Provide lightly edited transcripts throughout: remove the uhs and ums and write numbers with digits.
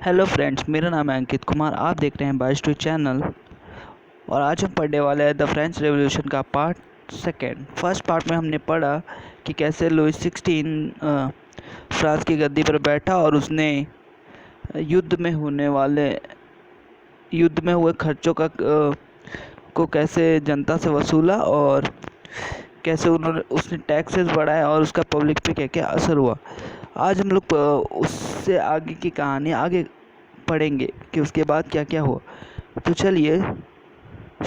Hello friends, मेरा नाम है अंकित कुमार। आप देख रहे हैं बाइस टू चैनल और आज हम पढ़ने वाले हैं द फ्रेंच रेवोल्यूशन का पार्ट सेकेंड। फर्स्ट पार्ट में हमने पढ़ा कि कैसे लुइस 16 फ्रांस की गद्दी पर बैठा और उसने युद्ध में हुए खर्चों को कैसे जनता से वसूला और कैसे उसने टैक्सेस बढ़ाए और उसका पब्लिक पे क्या क्या असर हुआ। आज हम लोग उससे आगे की कहानी आगे पढ़ेंगे कि उसके बाद क्या क्या हुआ। तो चलिए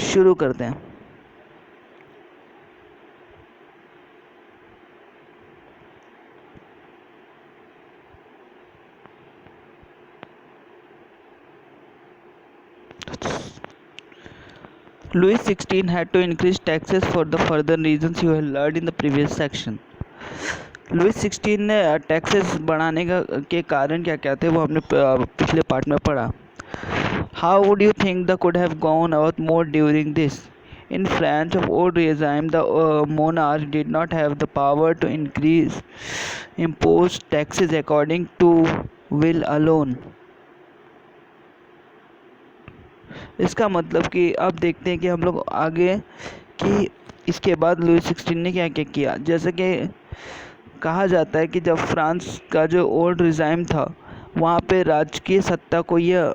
शुरू करते हैं। Louis XVI had to increase taxes for the further reasons you have learned in the previous section. Louis 16 ने टैक्सेस बढ़ाने के कारण क्या क्या थे वो हमने पिछले पार्ट में पढ़ा। How would you think the could have gone about more during this? In France of old regime, the monarch did not have the power to impose taxes according to will alone. इसका मतलब कि अब देखते हैं कि हम लोग आगे कि इसके बाद लुइस 16 ने क्या क्या किया। जैसे कि कहा जाता है कि जब फ्रांस का जो ओल्ड रिजाइम था वहाँ पे राजकीय सत्ता को यह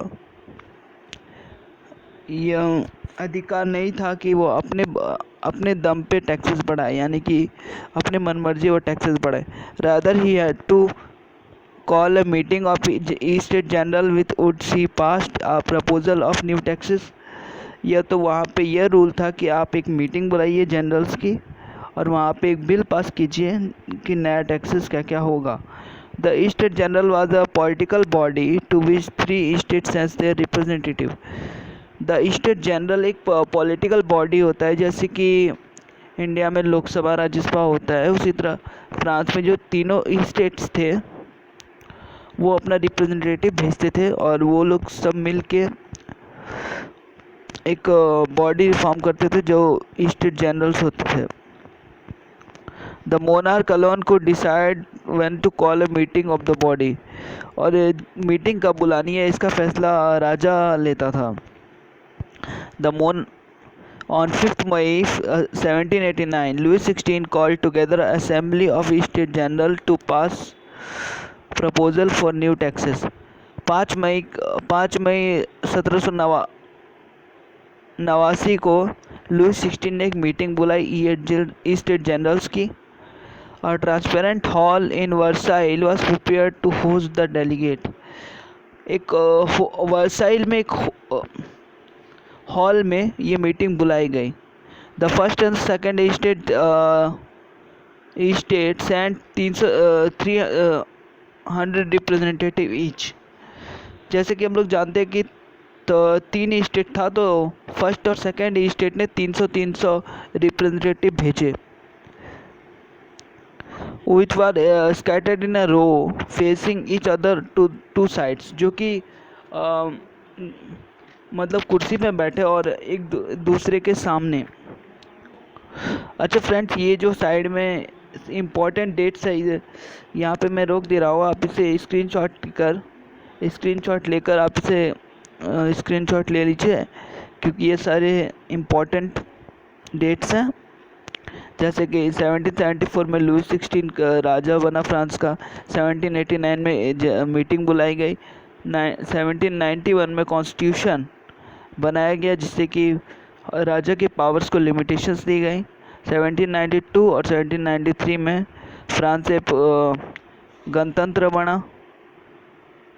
अधिकार नहीं था कि वो अपने दम पे टैक्सेस बढ़ाए, यानी कि अपने मनमर्जी वो टैक्सेस बढ़ाए। Rather he had to call a meeting of State General with would she passed a proposal of new taxes। या तो वहाँ पे यह रूल था कि आप एक मीटिंग बुलाइए जनरल्स की और वहाँ पे एक बिल पास कीजिए कि नया टैक्सेस क्या क्या होगा। The state general was a political body to which 3 states as their representative. The state general एक पॉलिटिकल बॉडी होता है, जैसे कि इंडिया में लोकसभा राज्यसभा होता है, उसी तरह फ्रांस में जो तीनों स्टेट्स थे वो अपना रिप्रेजेंटेटिव भेजते थे और वो लोग सब मिल के एक बॉडी फॉर्म करते थे जो स्टेट जनरल्स होते थे। द मोनार्क अलोन को decide when to call a meeting of the body, और मीटिंग कब बुलानी है इसका फैसला राजा लेता था। द मोन On 5th May 1789, Louis XVI called together an assembly of States General to pass proposal for new taxes। 5 मई 1789 को लुइस 16 ने एक मीटिंग बुलाई स्टेट जनरल्स की और transparent hall in Versailles was prepared to host the delegate. एक Versailles में एक hall में ये मीटिंग बुलाई गई। The first and second state sent 300 representative each. जैसे कि हम लोग जानते हैं कि तो 3 स्टेट था, तो फर्स्ट और सेकेंड स्टेट ने 300 रिप्रेजेंटेटिव भेजे। Which were scattered in a row facing each other two sides, जो कि मतलब कुर्सी पे बैठे और एक दूसरे के सामने। अच्छा फ्रेंड्स, ये जो साइड में इम्पोर्टेंट डेट्स है यहाँ पे मैं रोक दे रहा हूँ, आप इसे स्क्रीनशॉट लेकर आप इसे स्क्रीनशॉट ले लीजिए, क्योंकि ये सारे इम्पोर्टेंट डेट्स हैं। जैसे कि 1774 में लुइस 16 राजा बना फ्रांस का। 1789 में मीटिंग बुलाई गई। 1791 में कॉन्स्टिट्यूशन बनाया गया जिससे कि राजा के पावर्स को लिमिटेशंस दी गई। 1792 और 1793 में फ्रांस एक गणतंत्र बना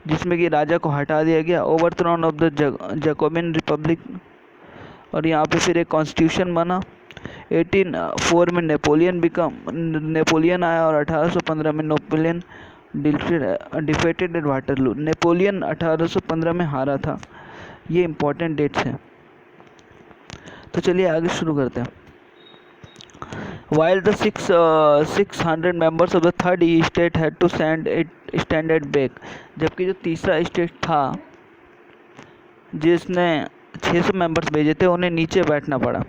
जिसमें कि राजा को हटा दिया गया, overthrown of the Jacobian Republic, और यहाँ पे फिर एक कॉन्स्टिट्यूशन बना। 1804 में नेपोलियन आया और 1815 में Napoleon defeated at Waterloo. Napoleon 1815 में हारा था। ये इम्पोर्टेंट डेट्स हैं। तो चलिए आगे शुरू करते हैं। While the 600 members of the third state had to stand at back, जबकि जो तीसरा स्टेट था जिसने 600 मेंबर्स भेजे थे उन्हें नीचे बैठना पड़ा।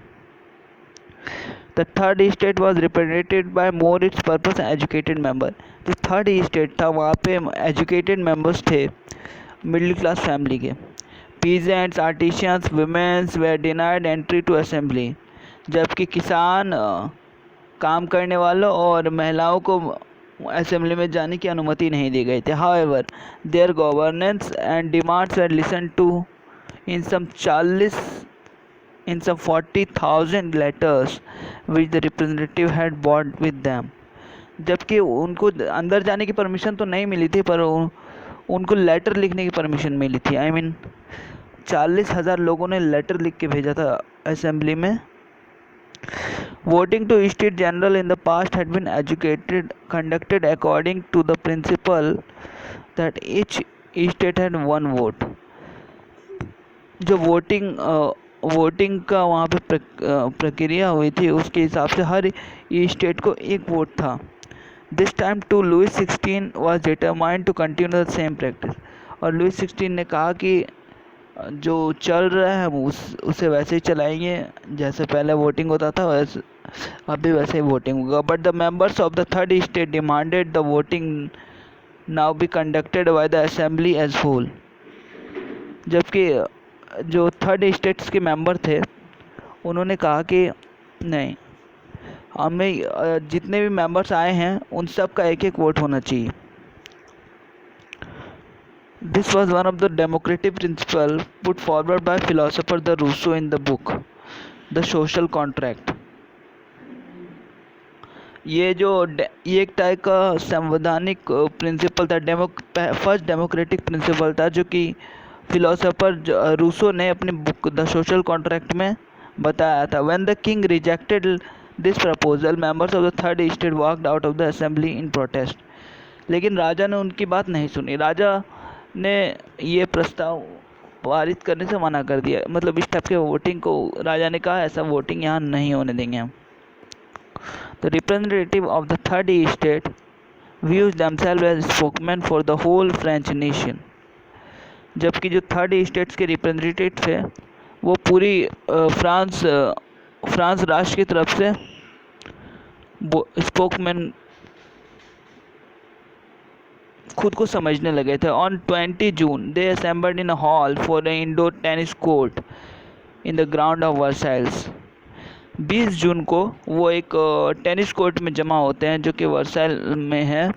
The third state was represented by more its purpose educated member। जो थर्ड स्टेट था वहाँ पे एजुकेटेड मेंबर्स थे मिडिल क्लास फैमिली के। Peasants, artisans, womens were denied entry to assembly, जबकि किसान, काम करने वालों और महिलाओं को असेंबली में जाने की अनुमति नहीं दी गई थी। However their governance and demands were listen to in some 40,000 letters which the representative had brought with them, जबकि उनको अंदर जाने की परमिशन तो नहीं मिली थी, पर उनको लेटर लिखने की परमिशन मिली थी। आई मीन 40,000 लोगों ने लेटर लिख के भेजा था असेंबली में। Voting to State General in the past had been conducted according to the principle that each state had one vote. जो वोटिंग का वहाँ पे प्रक्रिया हुई थी, उसके हिसाब से हर स्टेट को एक वोट था। This time to Louis 16 was determined to continue the same practice, और लुइस 16 ने कहा कि जो चल रहा है हम उसे वैसे ही चलाएंगे, जैसे पहले वोटिंग होता था वैसे अभी वैसे ही वोटिंग होगा। But the members of the third state demanded the voting now be conducted by the assembly as whole, जबकि जो थर्ड स्टेट्स के मेंबर थे उन्होंने कहा कि नहीं, हमें जितने भी मेंबर्स आए हैं उन सब का एक एक वोट होना चाहिए। This was one of the democratic principles put forward by philosopher the Rousseau in the book The Social Contract. ये एक टाइप का संवैधानिक प्रिंसिपल था, फर्स्ट डेमोक्रेटिक प्रिंसिपल था, जो कि फिलोसोफर रूसो ने अपनी बुक द सोशल कॉन्ट्रैक्ट में बताया था। When the king rejected this proposal, members of the third estate walked out of the assembly in protest. लेकिन राजा ने उनकी बात नहीं सुनी। राजा ने ये प्रस्ताव पारित करने से मना कर दिया, मतलब इस टाइप के वोटिंग को राजा ने कहा ऐसा वोटिंग यहाँ नहीं होने देंगे हम। The representative of the third state views themselves as spokesman for the whole French nation, जबकि जो थर्ड स्टेट्स के रिप्रेजेंटेटिव थे वो पूरी फ्रांस राष्ट्र की तरफ से स्पोकमैन खुद को समझने लगे थे। On 20 June they assembled in a hall for a indoor tennis court in the ground of Versailles. 20 जून को वो एक टेनिस कोर्ट में जमा होते हैं जो कि वर्साइल में है।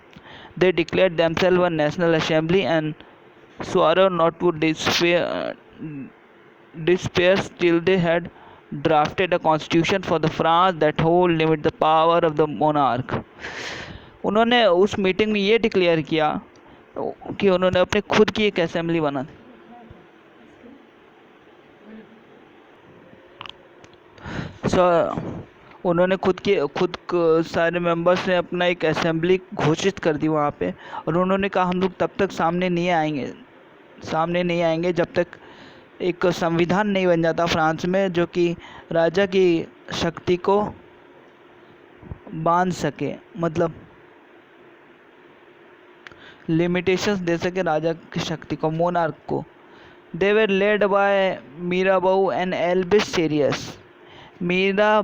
They declared themselves a national assembly and swore not to despair till they had drafted a constitution for the France that whole limit the power of the monarch. उन्होंने उस मीटिंग में ये डिक्लेयर किया कि उन्होंने अपने खुद की एक असेंबली बना। उन्होंने खुद सारे मेंबर्स ने अपना एक असेंबली घोषित कर दी वहाँ पे, और उन्होंने कहा हम लोग तब तक सामने नहीं आएंगे जब तक एक संविधान नहीं बन जाता फ्रांस में, जो कि राजा की शक्ति को बांध सके, मतलब लिमिटेशंस दे सके राजा की शक्ति को, मोनार्क को। दे वर led by मीराबेऊ and एल्बिस serious. Mirabeau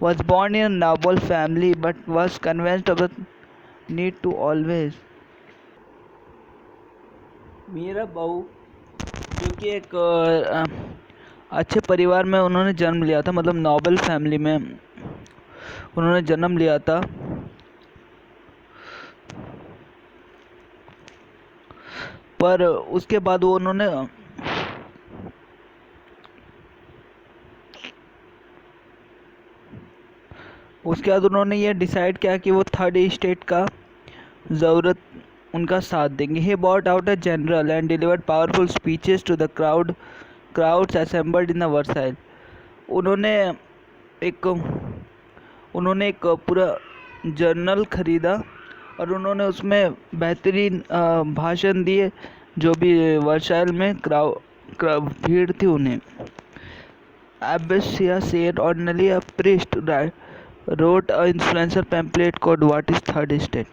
was born in a noble family but was convinced of the need to always. मीराबेऊ जो कि एक अच्छे परिवार में उन्होंने जन्म लिया था, मतलब नोबल फैमिली में उन्होंने जन्म लिया था, पर उसके बाद उन्होंने ये डिसाइड किया कि वो थर्ड स्टेट का ज़रूरत उनका साथ देंगे। He brought out a general and delivered powerful speeches to the crowds assembled in the Versailles. उन्होंने एक पूरा जर्नल खरीदा और उन्होंने उसमें बेहतरीन भाषण दिए, जो भी वर्साइल में भीड़ थी उन्हें। Abbassia said ordinarily a priest wrote an influential pamphlet called What is Third State.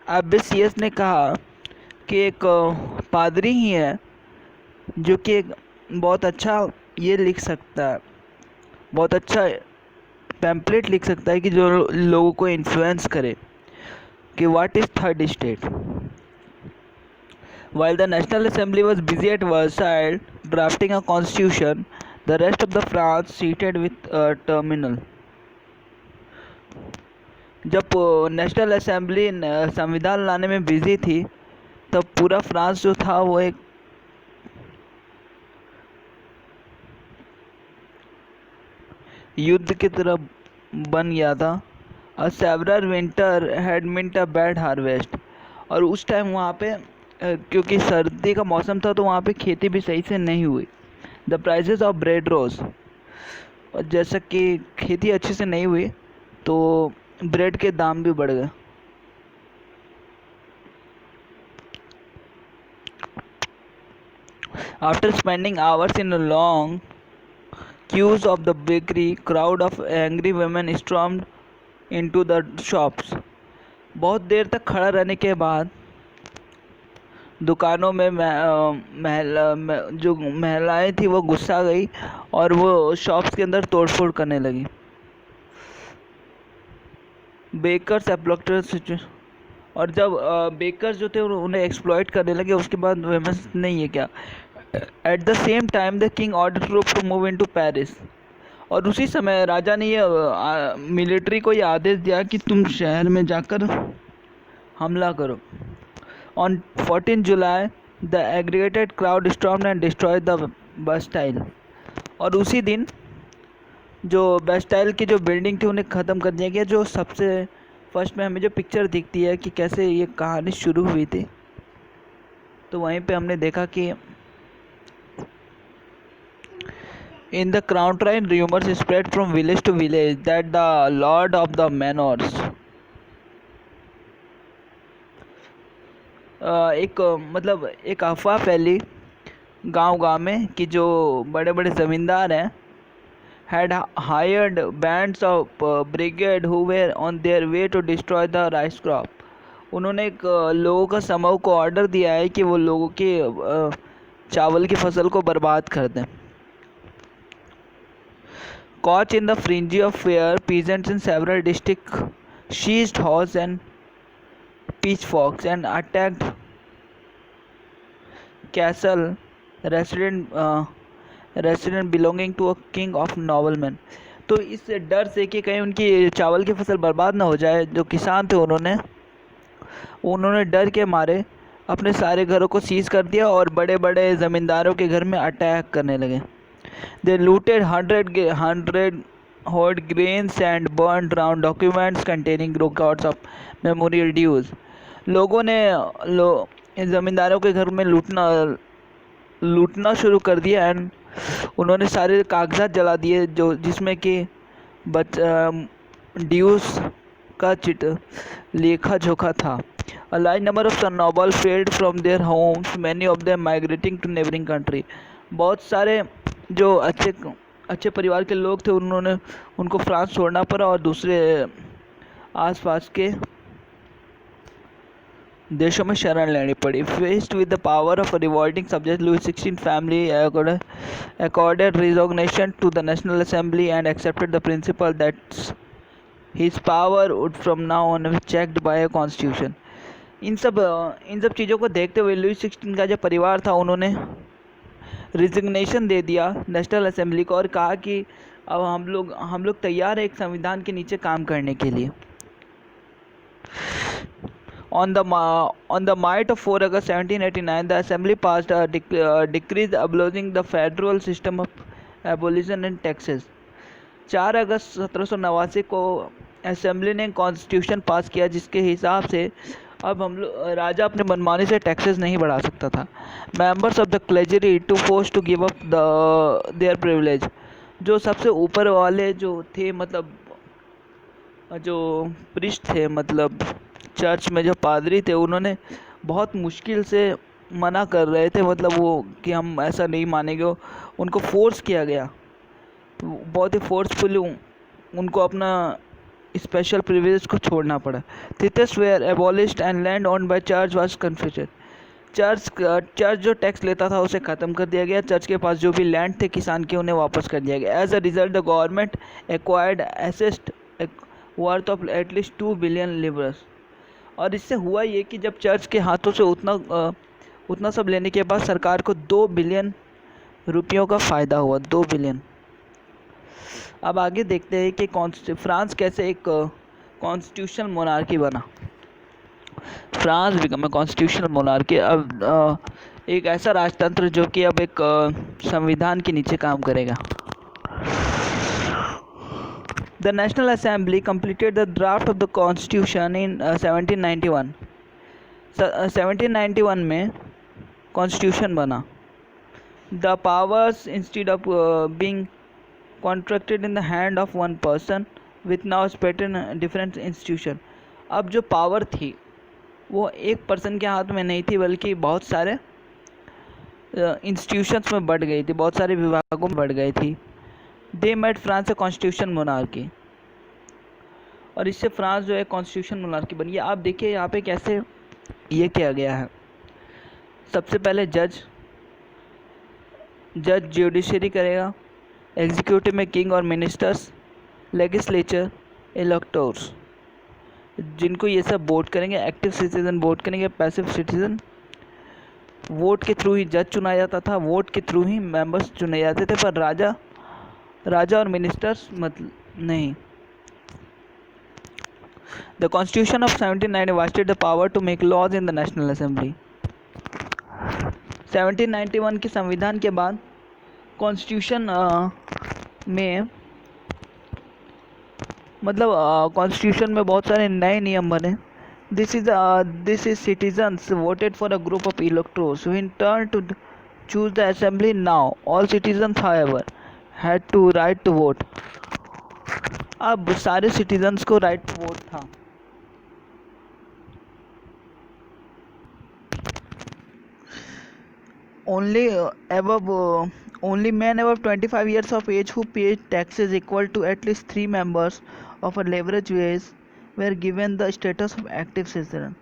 एबेसियस ने कहा कि एक पादरी ही है जो कि एक बहुत अच्छा ये लिख सकता है, बहुत अच्छा पैम्पलेट लिख सकता है कि जो लोगों को इन्फ्लुएंस करे कि what is third state. While the National Assembly was busy at Versailles drafting a constitution, the rest of the France seated with a terminal. जब नेशनल असेंबली संविधान लाने में बिजी थी, तब पूरा फ्रांस जो था वो एक युद्ध की तरह बन गया था। A severe winter had meant a bad harvest। और उस टाइम वहाँ पे क्योंकि सर्दी का मौसम था तो वहाँ पे खेती भी सही से नहीं हुई। द प्राइसेस ऑफ ब्रेड रोज, और जैसा कि खेती अच्छे से नहीं हुई तो ब्रेड के दाम भी बढ़ गए। After spending hours in long queues of the bakery, crowd of angry women stormed into the shops। बहुत देर तक खड़ा रहने के बाद दुकानों में जो महिलाएं थी वो गुस्सा गई और वो शॉप्स के अंदर तोड़फोड़ करने लगी। बेकर्स एक्सप्लॉइटेड, और जब बेकर्स जो थे उन्हें एक्सप्लॉइट करने लगे उसके बाद फेमस नहीं है क्या। At the same time the king order troop to move into Paris, और उसी समय राजा ने ये मिलिट्री को ये आदेश दिया कि तुम शहर में जाकर हमला करो। On 14 July the aggregated crowd stormed and destroyed the Bastille, और उसी दिन जो बास्टाइल की जो बिल्डिंग थी उन्हें ख़त्म कर दिया गया। जो सबसे फर्स्ट में हमें जो पिक्चर दिखती है कि कैसे ये कहानी शुरू हुई थी, तो वहीं पे हमने देखा कि in the crown train rumors spread from village to village that the lord of the manors, मतलब एक अफवाह फैली गांव-गांव में कि जो बड़े-बड़े ज़मींदार हैं had hired bands of brigade who were on their way to destroy the rice crop। उन्होंने एक लोगों का समूह को ऑर्डर दिया है कि वो लोगों की चावल की फसल को बर्बाद कर दें। Caught in the frenzy of fear, peasants in several districts seized horses and pitchforks and attacked castle resident belonging to a king of noblemen। तो इस डर से कि कहीं उनकी चावल की फसल बर्बाद ना हो जाए, जो किसान थे उन्होंने डर के मारे अपने सारे घरों को सीज कर दिया और बड़े बड़े ज़मींदारों के घर में अटैक करने लगे। They looted 100 hoard grains and burned down documents containing records of memorial dues। लोगों ने ज़मींदारों के घर में लूटना शुरू कर दिया एंड उन्होंने सारे कागजात जला दिए जो जिसमें कि ड्यूज का लेखा जोखा था। A large number of nobles fled from their homes, many of them migrating to neighboring country। बहुत सारे जो अच्छे परिवार के लोग थे उनको फ्रांस छोड़ना पड़ा और दूसरे आसपास के देशों में शरण लेनी पड़ी। Faced with the power of a revolting subject, Louis XVI family accorded resignation to the National Assembly and accepted the principle that his power would from now on be checked by a constitution। इन सब चीज़ों को देखते हुए Louis 16 का जो परिवार था उन्होंने रिजिग्नेशन दे दिया नेशनल असेंबली को और कहा कि अब हम लोग तैयार हैं एक संविधान के नीचे काम करने के लिए। On the might of 4 August 1789, the Assembly passed a decree abolishing the federal system of abolition and taxes। 4 अगस्त 1789 को असेंबली ने कॉन्स्टिट्यूशन पास किया जिसके हिसाब से अब राजा अपने मनमानी से टैक्सेस नहीं बढ़ा सकता था। Members of the clergy to force to give up their privilege, जो सबसे ऊपर वाले जो थे मतलब जो प्रीस्ट थे मतलब चर्च में जो पादरी थे उन्होंने बहुत मुश्किल से मना कर रहे थे मतलब वो कि हम ऐसा नहीं मानेंगे। उनको फोर्स किया गया, बहुत ही फोर्सफुली उनको अपना स्पेशल प्रिविलेज को छोड़ना पड़ा। Tithes were abolished and land owned by church was confiscated. Church जो टैक्स लेता था उसे ख़त्म कर दिया गया। चर्च के पास जो भी लैंड थे किसान के उन्हें वापस कर दिया गया। As a result the government acquired asset worth of at least 2 billion livres. और इससे हुआ ये कि जब चर्च के हाथों से उतना सब लेने के बाद सरकार को 2 बिलियन रुपयों का फ़ायदा हुआ, 2 बिलियन। अब आगे देखते हैं कि फ्रांस कैसे एक कॉन्स्टिट्यूशनल मोनार्की बना। France become constitutional monarchy. अब एक ऐसा राजतंत्र जो कि अब एक संविधान के नीचे काम करेगा। The National Assembly completed the draft of the Constitution in 1791. 1791 में कॉन्स्टिट्यूशन बना। The powers instead of being contracted in the hand of one person with now spread in different institution। अब जो पावर थी वो एक पर्सन के हाथ में नहीं थी, बल्कि बहुत सारे इंस्टीट्यूशंस में बढ़ गई थी, बहुत सारे विभागों में बढ़ गई थी। They made France a constitution monarchy, और इससे फ्रांस जो है कॉन्स्टिट्यूशन मोनार्की बन गया। आप देखिए यहाँ पे कैसे ये किया गया है। सबसे पहले जज जुडिशरी करेगा, एग्जीक्यूटिव में किंग और मिनिस्टर्स, लेजिस्लेचर, इलेक्टोर्स, जिनको ये सब वोट करेंगे। एक्टिव सिटीजन वोट करेंगे, पैसिव सिटीजन वोट के थ्रू ही जज चुना जाता था, वोट के थ्रू ही मेंबर्स चुने जाते थे, पर राजा और मिनिस्टर्स मतलब नहीं। The Constitution of 1790 vested the power to make laws in the National Assembly। 1791 के संविधान के बाद कॉन्स्टिट्यूशन में मतलब कॉन्स्टिट्यूशन में बहुत सारे नए नियम बने। This is citizens voted for a group of electors who in turn to choose the assembly। Now all citizens however had to right to vote। अब सारे सिटीजन्स को राइट टू वोट था। Only men above 25 years of age who paid taxes equal to at least 3 members of a leverage wage were given the status of active citizen।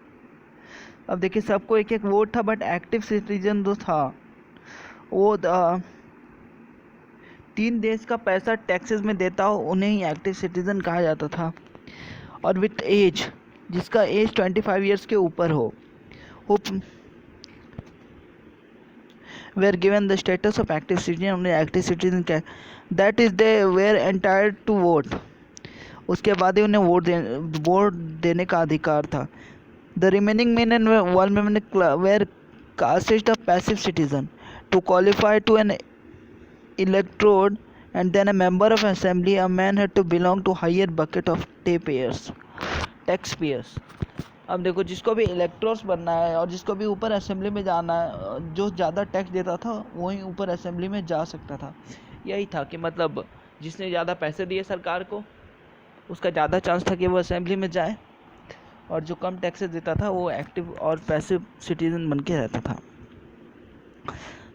अब देखिए सबको एक एक vote था, बट एक्टिव सिटीजन जो था वो 3 देश का पैसा टैक्सेस में देता हो उन्हें ही एक्टिव सिटीजन कहा जाता था। और विथ एज, जिसका एज 25 ईयर्स के ऊपर हो were given the status of active citizen। उन्हें एक्टिव सिटीजन क्या, that is they were entitled to vote. उसके बाद ही उन्हें वोट देने का अधिकार था। The remaining men and women were casted a passive citizen to qualify to an electrode and then a member of assembly। A man had to belong to higher bucket of tax payers। अब देखो जिसको भी इलेक्ट्रोस बनना है और जिसको भी ऊपर असेंबली में जाना है, जो ज़्यादा टैक्स देता था वही ऊपर असेंबली में जा सकता था। यही था कि मतलब जिसने ज़्यादा पैसे दिए सरकार को उसका ज़्यादा चांस था कि वो असेंबली में जाए, और जो कम टैक्सेस देता था वो एक्टिव और पैसिव सिटीजन बन के रहता था।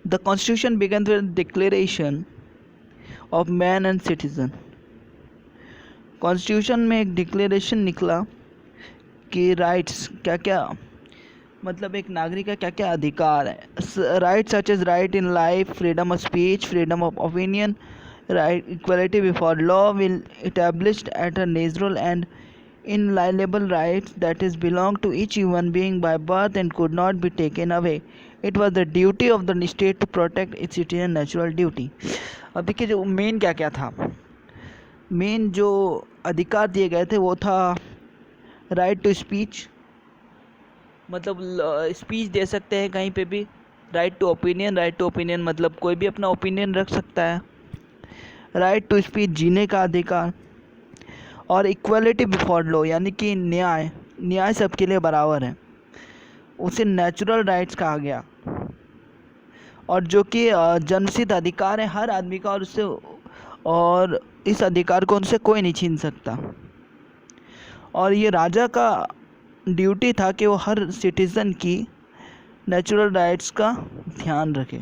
The Constitution began with a declaration of man and citizen। Constitution में एक डिक्लेरेशन निकला कि राइट्स क्या क्या, मतलब एक नागरिक का क्या क्या अधिकार है। Rights such as right in life, freedom of speech, freedom of opinion, right equality before law will established at a natural and inalienable rights that is belong to each human being by birth and could not be taken away। It was the duty of the state to protect its citizen natural duty। अब देखिए जो main क्या क्या था, main जो अधिकार दिए गए थे वो था राइट टू स्पीच, मतलब स्पीच दे सकते हैं कहीं पे भी। राइट टू ओपिनियन मतलब कोई भी अपना ओपिनियन रख सकता है। राइट टू स्पीच जीने का अधिकार, और इक्वलिटी बिफोर लॉ यानी कि न्याय सबके लिए बराबर है, उसे नेचुरल राइट्स कहा गया। और जो कि जन्मसिद्ध अधिकार है हर आदमी का, और इस अधिकार को उनसे कोई नहीं छीन सकता। और ये राजा का ड्यूटी था कि वो हर सिटीज़न की नेचुरल राइट्स का ध्यान रखे।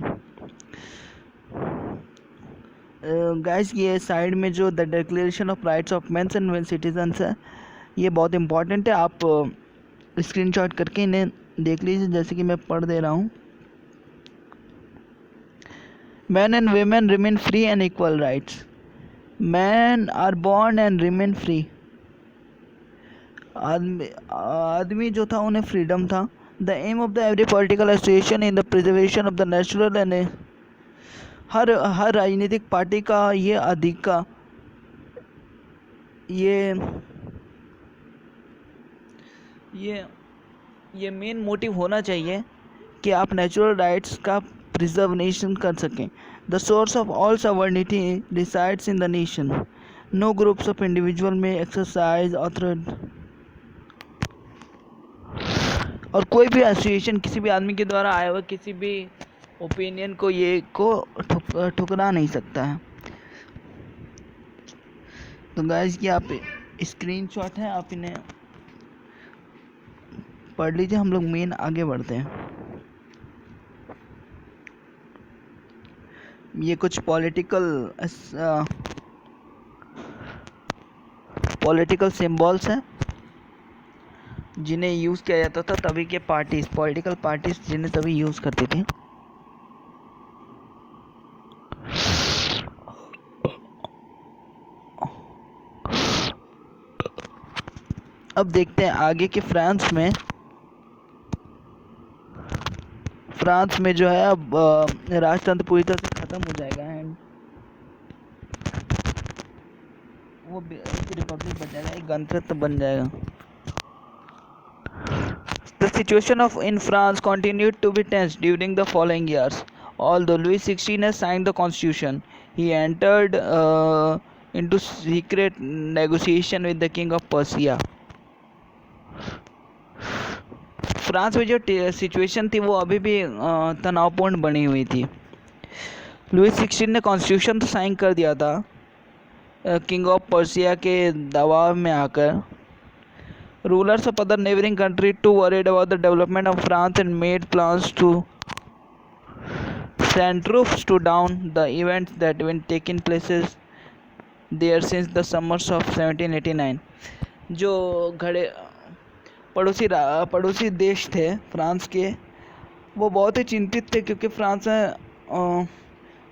गाइस ये साइड में जो the declaration of rights of mens and women citizens है, ये बहुत इम्पॉर्टेंट है। आप स्क्रीनशॉट करके इन्हें देख लीजिए, जैसे कि मैं पढ़ दे रहा हूँ। Men and women remain free and equal rights। Men are born and remain free। आदमी जो था उन्हें फ्रीडम था। The aim of the every political association in the preservation of the natural and हर राजनीतिक पार्टी का ये अधिकार ये ये ये मेन मोटिव होना चाहिए कि आप नेचुरल राइट्स का प्रिजर्वेशन कर सकें। The source of all sovereignty resides in the nation. No groups of individual may exercise authority, और कोई भी एसोसिएशन किसी भी आदमी के द्वारा आया हुआ किसी भी ओपिनियन को ठुकरा नहीं सकता है। तो गाइस ये आप स्क्रीनशॉट है, आप इन्हें पढ़ लीजिए। हम लोग मेन आगे बढ़ते हैं। ये कुछ पॉलिटिकल सिंबल्स हैं जिन्हें यूज़ किया जाता था तभी के पॉलिटिकल पार्टीज जिन्हें तभी यूज़ करती थी। अब देखते हैं आगे कि फ्रांस में जो है अब राजतंत्र पूरी तरह से ख़त्म हो जाएगा एंड वो एक रिपब्लिक बन जाएगा, एक गणतंत्र बन जाएगा। The situation in France continued to be tense during the following years. Although Louis XVI has signed the constitution, he entered into secret negotiation with the king of Persia. France में जो situation थी वो अभी भी तनावपूर्ण बनी हुई थी। लुइस 16 ने कॉन्स्टिट्यूशन तो साइन कर दिया था किंग ऑफ पर्सिया के दबाव में आकर। Rulers of other neighboring countries too worried about the development of France and made plans to send troops to down the events that have been taking places there since the summers of 1789. जो पड़ोसी देश थे France के, वो बहुत ही चिंतित थे क्योंकि फ्रांस में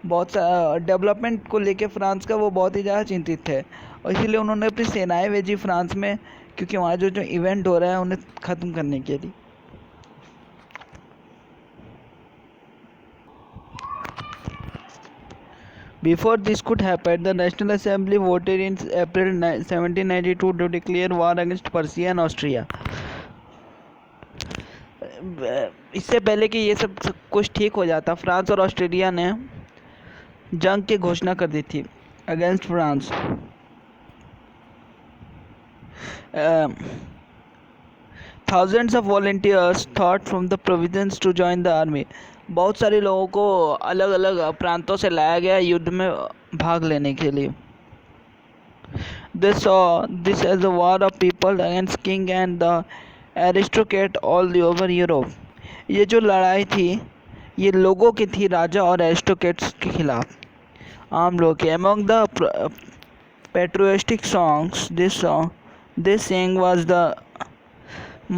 बहुत सा डेवलपमेंट को लेके फ्रांस का वो बहुत ही ज़्यादा चिंतित थे और इसीलिए उन्होंने अपनी सेनाएं भेजी फ्रांस में, क्योंकि वहाँ जो इवेंट हो रहा है उन्हें ख़त्म करने के लिए। Before this could happen, the National Assembly voted in April 1792 to declare war against Persia and Austria. इससे पहले कि ये सब कुछ ठीक हो जाता, फ्रांस और ऑस्ट्रेलिया ने जंग की घोषणा कर दी थी against France. Thousands of volunteers thought from the provinces to join the army. बहुत सारे लोगों को अलग अलग प्रांतों से लाया गया युद्ध में भाग लेने के लिए। They saw this as a war of people against king and the aristocrat all over Europe. ये जो लड़ाई थी ये लोगों की थी, राजा और एरिस्टोक्रेट्स के खिलाफ, आम लोग के। Among the patriotic songs they sang was the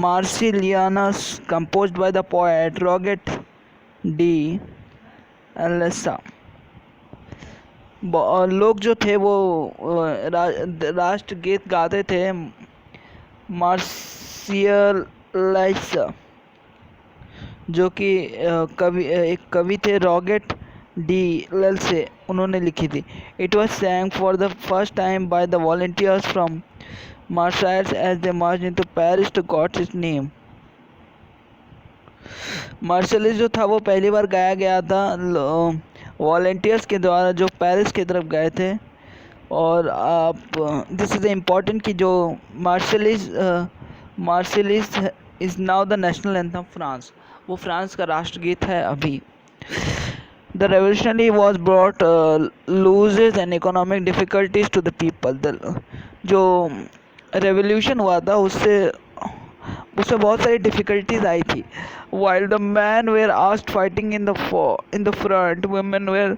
Marsilianus composed by the poet Roget de Lisle. लोग जो थे वो राष्ट्रगीत गाते थे मार्सियलाइस, जो कि एक कवि थे रॉगेट डी एलेसा, उन्होंने लिखी थी। It was sang for the first time by the volunteers from Marseilles as they march into Paris to got his name. Marseillaise जो था वो पहली बार गाया गया था वॉलंटियर्स के द्वारा जो पेरिस की तरफ गए थे। और आप दिस इज़ इम्पॉर्टेंट कि जो Marseillaise is now the national anthem France, वो फ्रांस का राष्ट्रगीत है अभी। The revolutionary was brought losses and economic difficulties to the people. जो रेवोल्यूशन हुआ था उससे बहुत सारी डिफ़िकल्टीज आई थी। While the men were asked fighting in the front, women were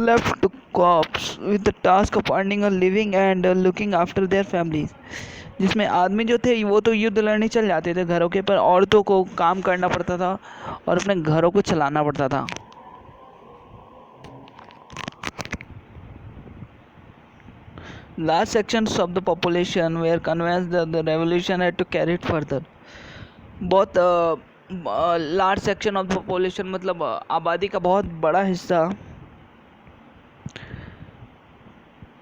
left to cope with the task of earning a living and looking after their families. जिसमें आदमी जो थे वो तो युद्ध लड़ने चल जाते थे घरों के, पर औरतों को काम करना पड़ता था और अपने घरों को चलाना पड़ता था। Large sections of the population were convinced that the revolution had to carry it further. बहुत large section of the population, मतलब आबादी का बहुत बड़ा हिस्सा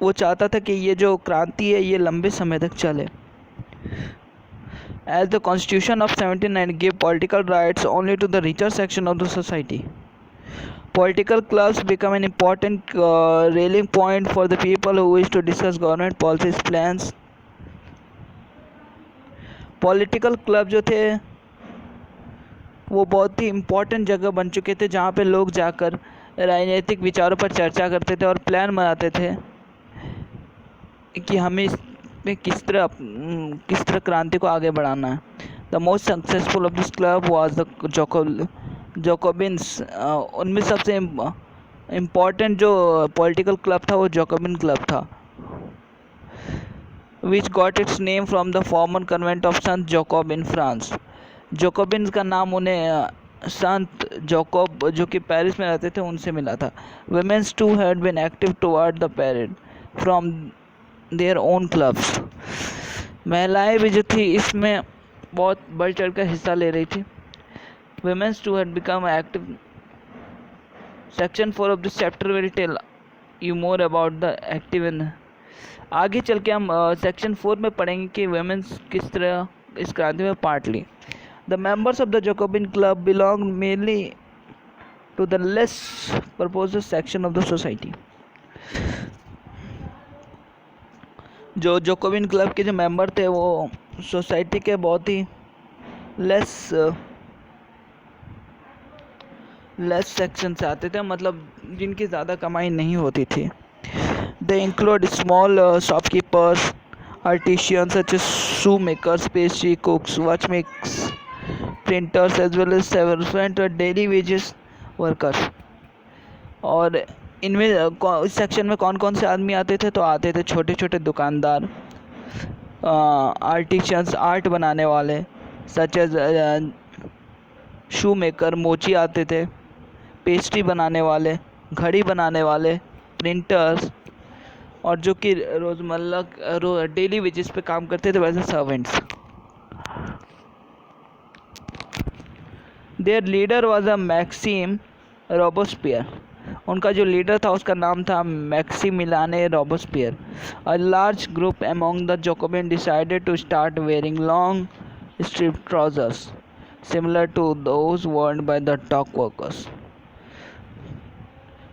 वो चाहता था कि ये जो क्रांति है ये लंबे समय तक चले। As the Constitution of 1790 gave political rights only to the richer section of the society, political clubs become an important rallying point for the people who wish to discuss government policies, plans. Political club जो थे वो बहुत ही important जगह बन चुके थे जहाँ पे लोग जाकर राजनीतिक विचारों पर चर्चा करते थे और प्लान बनाते थे कि हमें इसमें किस तरह क्रांति को आगे बढ़ाना है। The most successful of this club was the Jacobins. उनमें सबसे इम्पोर्टेंट जो पॉलिटिकल क्लब था वो जोकोबिन क्लब था, which got its name from the former convent of Sant Jacob in France. जोकोबिन्स का नाम उन्हें संत जोकोब जो कि पेरिस में रहते थे उनसे मिला था। Womens too had been active toward the parade from their own clubs. महिलाएं भी जो थी इसमें बहुत बढ़ चढ़ कर हिस्सा ले रही थी। Womens too had become active. Section 4 of this chapter will tell you more about the active in. आगे चल के हम सेक्शन 4 में पढ़ेंगे कि वुमेन्स किस तरह इस क्रांति में पार्ट ली। The members of the Jacobin club belong mainly to the less prosperous section of the society. जो जोकोबिन क्लब के जो मेंबर थे वो सोसाइटी के बहुत ही लेस सेक्शन से आते थे, मतलब जिनकी ज़्यादा कमाई नहीं होती थी। They include small shopkeepers, artisans such as shoe makers, pastry cooks, watch makes, printers as well as servant और डेली वेजेस वर्कर्स। और इनमें इस सेक्शन में कौन कौन से आदमी आते थे? तो आते थे छोटे छोटे दुकानदार, आर्टिशियंस आर्ट बनाने वाले सच एज शू मेकर मोची आते थे, पेस्ट्री बनाने वाले, घड़ी बनाने वाले, प्रिंटर्स, और जो कि रोज़मर्रा डेली वेजेस पे काम करते थे वैसे servants. Their leader was a Maxim Robespierre. उनका जो लीडर था उसका नाम था Maximilien Robespierre. A large group among the Jacobin decided to start wearing long strip trousers similar to those worn by the dock workers.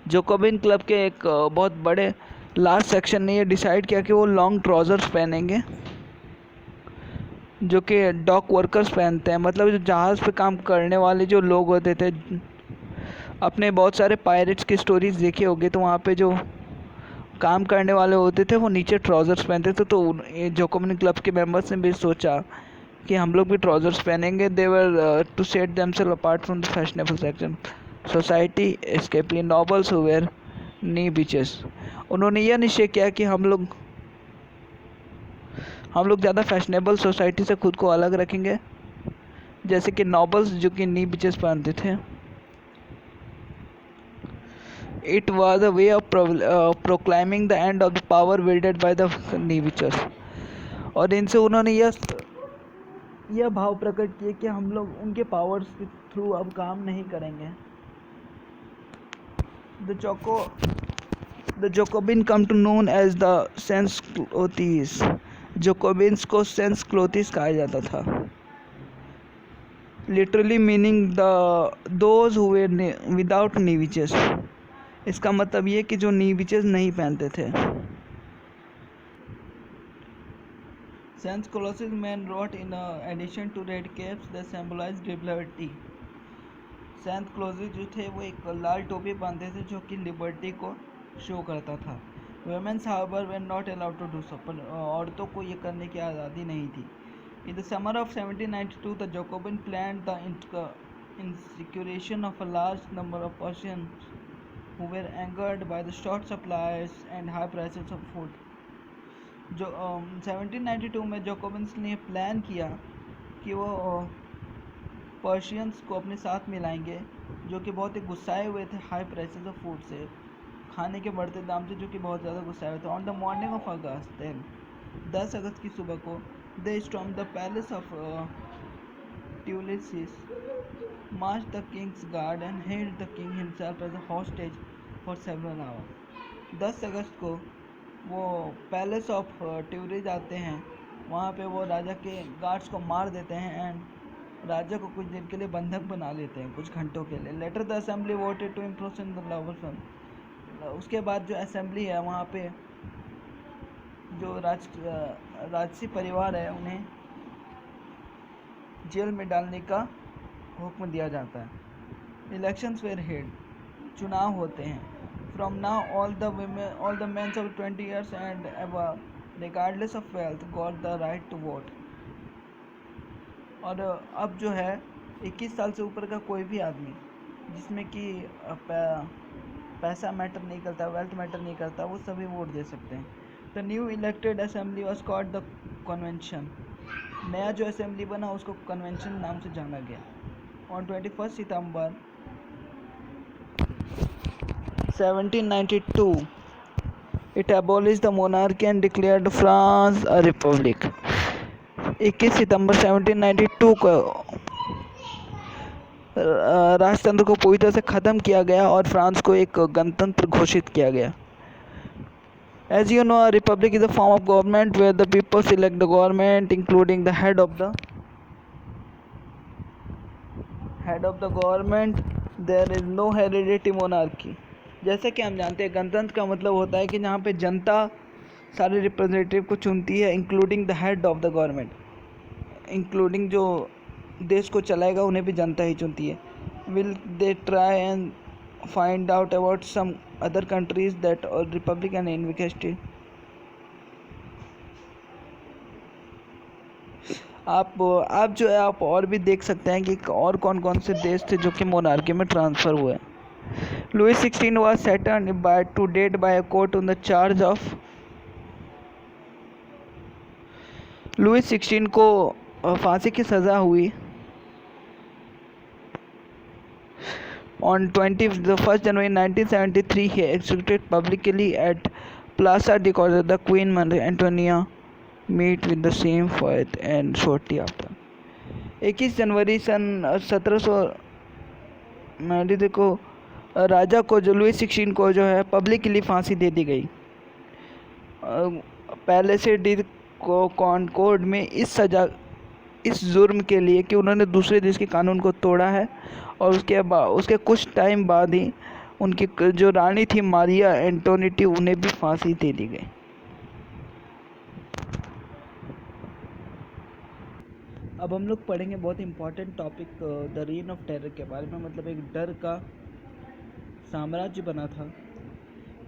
Jacobin club के एक बहुत बड़े लार्ज सेक्शन ने ये डिसाइड किया कि वो लॉन्ग ट्राउजर्स पहनेंगे जो कि डॉक वर्कर्स पहनते हैं, मतलब जो जहाज़ पे काम करने वाले जो लोग होते थे। अपने बहुत सारे पायरेट्स की स्टोरीज देखे होंगे तो वहाँ पे जो काम करने वाले होते थे वो नीचे ट्राउजर्स पहनते थे। तो ये जोकोबिन क्लब के मेंबर्स ने भी सोचा कि हम लोग भी ट्राउजर्स पहनेंगे। They were to set themselves apart from the fashionable section society especially nobles who were knee breeches. उन्होंने यह निश्चय किया कि हम लोग ज़्यादा फैशनेबल सोसाइटी से खुद को अलग रखेंगे, जैसे कि नॉबल्स जो कि नी बीचेस पहनते थे। It was a way of proclaiming the end of the power wielded by the knee breeches. और इनसे उन्होंने यह भाव प्रकट किए कि हम लोग उनके पावर्स के थ्रू अब काम नहीं करेंगे। The Jacobin come to known as the sans culottes. Jacobins को सेंस क्लोथिस कहा जाता था, literally meaning those who were without knee breeches. इसका मतलब ये कि जो नी बीचेस नहीं पहनते थे। Sans culottes men wore in addition to red caps that symbolise liberty. Sans culottes जो थे वो एक लाल टोपी पहनते थे जो कि लिबर्टी को शो करता था। Womens however were not allowed to do so, पर औरतों को ये करने की आज़ादी नहीं थी। In the summer of 1792 the Jacobin planned the insurrection of a large number of Parisians who were angered by the short supplies and high prices of food. जो 1792 में जोकोबिन्स ने प्लान किया कि वो पर्शियंस को अपने साथ मिलाएंगे जो कि बहुत ही गुस्साए हुए थे हाई प्राइसेस ऑफ फूड से, खाने के बढ़ते दाम से, जो कि बहुत ज़्यादा गुस्साए हुए थे। On the morning of August 10 अगस्त की सुबह को they storm the palace of Tuileries marched the king's guard and held the king himself as a hostage for several hours. 10 अगस्त को वो पैलेस ऑफ ट्यूरी जाते हैं, वहाँ पे वो राजा के गार्ड्स को मार देते हैं एंड राजा को कुछ दिन के लिए बंधक बना लेते हैं, कुछ घंटों के लिए. Later the assembly voted to imprison the lovers. उसके बाद जो असेंबली है वहाँ पे जो राजसी परिवार है उन्हें जेल में डालने का हुक्म दिया जाता है. Elections were held. चुनाव होते हैं. From now all the mens of 20 years and above regardless of wealth got the right to vote. और अब जो है 21 साल से ऊपर का कोई भी आदमी जिसमें कि पैसा मैटर नहीं करता, वेल्थ मैटर नहीं करता, वो सभी वोट दे सकते हैं. The new elected assembly was called the convention. नया जो असेंबली बना उसको कन्वेंशन नाम से जाना गया. On 21 September 1792 it abolished the monarchy and declared France a republic. 21 सितंबर 1792 को राजतंत्र को पूरी तरह से ख़त्म किया गया और फ्रांस को एक गणतंत्र घोषित किया गया. As you know, a republic is a form of government where the people select the government, including the head of the government. There is no hereditary monarchy. जैसे कि हम जानते हैं गणतंत्र का मतलब होता है कि जहाँ पे जनता सारे रिप्रेजेंटेटिव को चुनती है, including the head of the government. Including जो देश को चलाएगा उन्हें भी जनता ही चुनती है. Will they try and find out about some other countries that republic and invested. आप जो है आप और भी देख सकते हैं कि और कौन कौन से देश थे जो कि मोनार्की में ट्रांसफ़र हुए. Louis XVI was sentenced to death by a court on the charge of. Louis 16 को फांसी की सज़ा हुई on 21 January 1973. He executed publicly at Plaza de Colón. The Queen Marie Antoinette met with the same fate and shortly after. 21 जनवरी सन 1793 को राजा को जो Louis 16 को जो है पब्लिकली फांसी दे दी गई. पैलेस डी कॉनकॉर्ड में इस जुर्म के लिए कि उन्होंने दूसरे देश के कानून को तोड़ा है. और उसके कुछ टाइम बाद ही उनकी जो रानी थी मारिया एंटोनिटी, उन्हें भी फांसी दे दी गई. अब हम लोग पढ़ेंगे बहुत important topic the reign of terror के बारे में. मतलब एक डर का साम्राज्य बना था.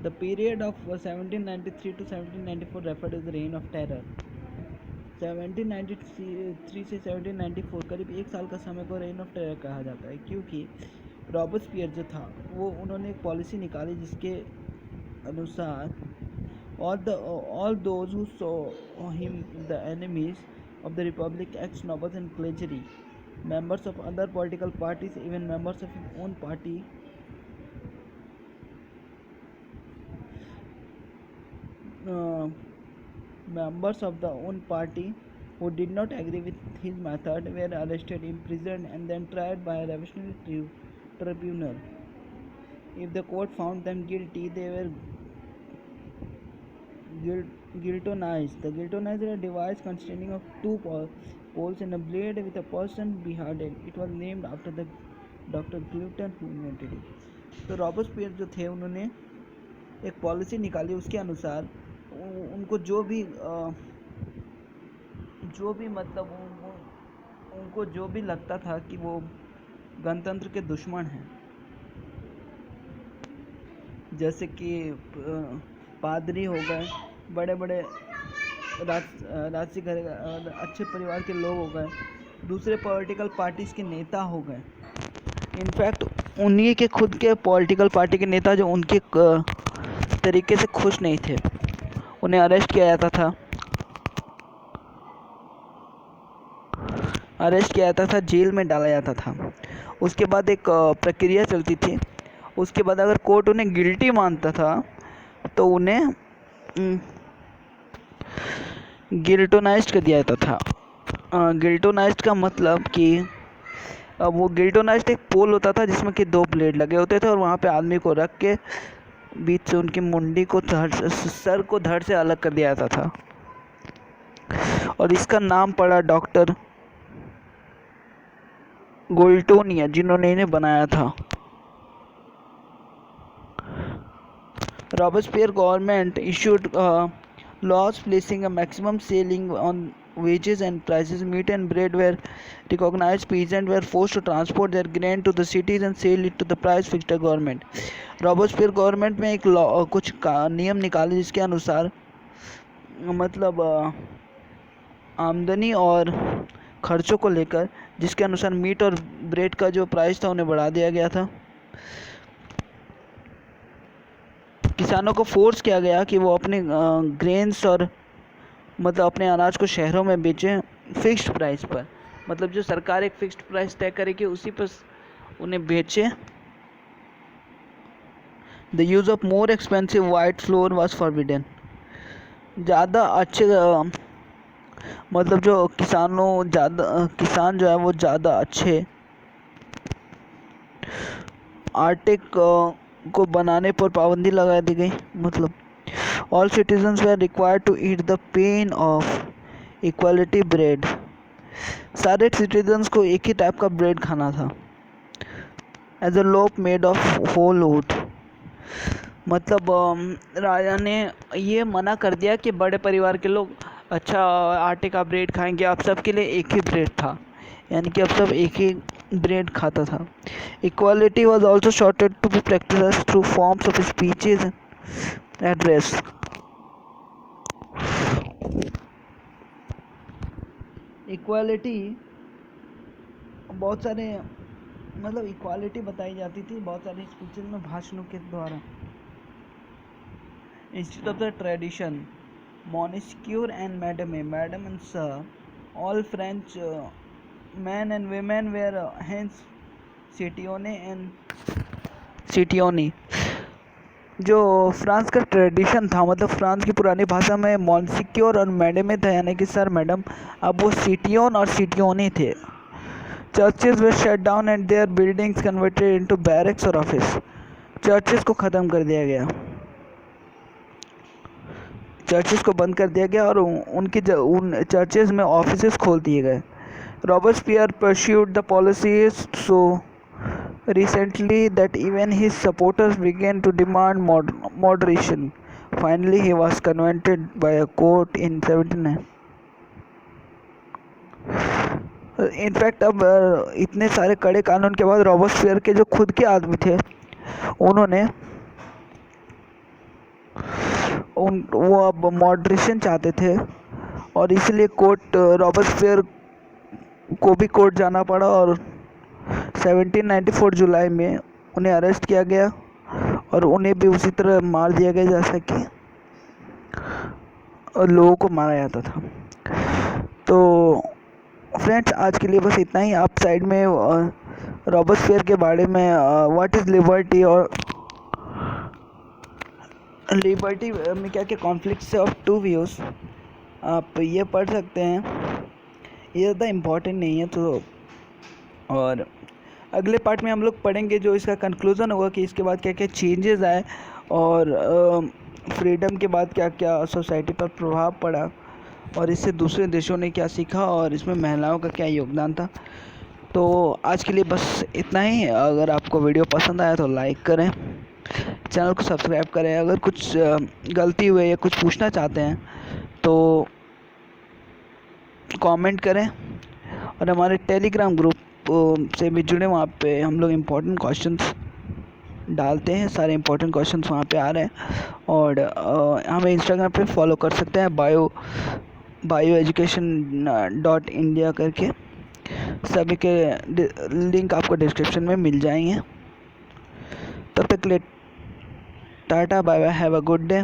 The period of 1793 to 1794 referred as the reign of terror. 1793 से 1794 करीब एक साल का समय को रेन ऑफ टेरर कहा जाता है, क्योंकि रॉबर्टस्पियर जो था उन्होंने एक पॉलिसी निकाली जिसके अनुसार all those who saw him the enemies of the republic, ex-nobles and clergy, members of other political parties, even members of his own party, members of the own party who did not agree with his method were arrested, imprisoned and then tried by a revolutionary tribunal. If the court found them guilty, they were guillotinized. The guillotine is a device consisting of two poles and a blade with a person beheaded. It was named after the Dr. Guillotine who invented it. तो रॉबर्टस्पियर जो थे उन्होंने एक policy निकाली. उसके अनुसार उनको जो भी मतलब उनको जो भी लगता था कि वो गणतंत्र के दुश्मन हैं, जैसे कि पादरी हो गए, बड़े बड़े राजसी घर अच्छे परिवार के लोग हो गए, दूसरे पॉलिटिकल पार्टीज़ के नेता हो गए. इनफैक्ट उन्हीं के खुद के पॉलिटिकल पार्टी के नेता जो उनके तरीके से खुश नहीं थे, उन्हें अरेस्ट किया जाता था, जेल में डाला जाता था. उसके बाद एक प्रक्रिया चलती थी. उसके बाद अगर कोर्ट उन्हें गिल्टी मानता था तो उन्हें गिल्टोनाइज्ड कर दिया जाता था. गिल्टोनाइज्ड का मतलब कि वो गिल्टोनाइज्ड एक पोल होता था जिसमें कि 2 ब्लेड लगे होते थे और वहाँ पे आदमी को रख के बीच से उनकी मुंडी को सर को धड़ से अलग कर दिया जाता था और इसका नाम पड़ा डॉक्टर गोल्टोनिया, जिन्होंने इन्हें बनाया था। रॉबespierre government issued laws placing a maximum ceiling on wages and prices. Meat and bread were recognized. Peasants were forced to transport their grain to the cities and sell it to the price fixed by government. Robespierre government में एक कुछ नियम निकाले जिसके अनुसार मतलब आमदनी और खर्चों को लेकर, जिसके अनुसार मीट और ब्रेड का जो प्राइस था उन्हें बढ़ा दिया गया था। किसानों को फोर्स किया गया कि वो अपने ग्रेन्स और मतलब अपने अनाज को शहरों में बेचें फिक्स्ड प्राइस पर, मतलब जो सरकार एक फिक्स्ड प्राइस तय करेगी उसी पर उन्हें बेचें। The use of more expensive white floor was forbidden. ज़्यादा अच्छे मतलब जो किसान जो है वो ज़्यादा अच्छे आटे को बनाने पर पाबंदी लगा दी गई। मतलब all citizens were required to eat the pen of equality bread. सारे सिटीजन्स को एक ही टाइप का ब्रेड खाना था। As a loaf made of whole wood. मतलब राजा ने ये मना कर दिया कि बड़े परिवार के लोग अच्छा आटे का ब्रेड खाएंगे। आप सब के लिए एक ही ब्रेड था, यानी कि अब सब एक ही ब्रेड खाता था। Equality was also sought to be practice through forms of speeches and address. Equality बहुत सारे मतलब इक्वालिटी बताई जाती थी बहुत सारे स्पीचेज में, भाषणों के द्वारा। Institute of the tradition monsieur and madam and sir all French men and women were hence citoyenne. जो फ्रांस का ट्रेडिशन था, मतलब फ्रांस की पुरानी भाषा में मॉन्सिक्योर और मैडम था, यानी कि सर मैडम, अब वो सिटियोन और सिटियोनी थे। Churches were shut down and their buildings converted into barracks और ऑफिस। चर्चेज को ख़त्म कर दिया गया, चर्चेज को बंद कर दिया गया और उन चर्चेज में ऑफिसेस खोल दिए गए। Robespierre pursued the policies so recently that even his supporters began to demand moderation. Finally, he was convicted by a court in 1799. In fact अब इतने सारे कड़े कानून के बाद रॉबespierre के जो खुद के आदमी थे उन्होंने वो अब मॉडरेशन चाहते थे और इसलिए कोर्ट रॉबespierre को भी कोर्ट जाना पड़ा और 1794 जुलाई में उन्हें अरेस्ट किया गया और उन्हें भी उसी तरह मार दिया गया जैसा कि लोगों को मारा जाता था। तो फ्रेंड्स, आज के लिए बस इतना ही। आप साइड में रॉबespierre के बारे में व्हाट इज़ लिबर्टी और लिबर्टी में क्या क्या कॉन्फ्लिक्ट्स ऑफ टू व्यूज़ आप ये पढ़ सकते हैं। ये ज़्यादा इम्पॉर्टेंट नहीं है। तो और अगले पार्ट में हम लोग पढ़ेंगे जो इसका कंक्लूज़न होगा कि इसके बाद क्या क्या चेंजेस आए और फ्रीडम के बाद क्या क्या सोसाइटी पर प्रभाव पड़ा और इससे दूसरे देशों ने क्या सीखा और इसमें महिलाओं का क्या योगदान था। तो आज के लिए बस इतना ही। अगर आपको वीडियो पसंद आया तो लाइक करें, चैनल को सब्सक्राइब करें। अगर कुछ गलती हुई या कुछ पूछना चाहते हैं तो कमेंट करें और हमारे टेलीग्राम ग्रुप से भी जुड़े। वहाँ पे हम लोग इम्पोर्टेंट क्वेश्चंस डालते हैं, सारे इम्पोर्टेंट क्वेश्चंस वहाँ पे आ रहे हैं। और हमें इंस्टाग्राम पे फॉलो कर सकते हैं bioeducation.india करके। सभी के लिंक आपको डिस्क्रिप्शन में मिल जाएंगे। तब तक के लिए tata, bye bye, have a good day.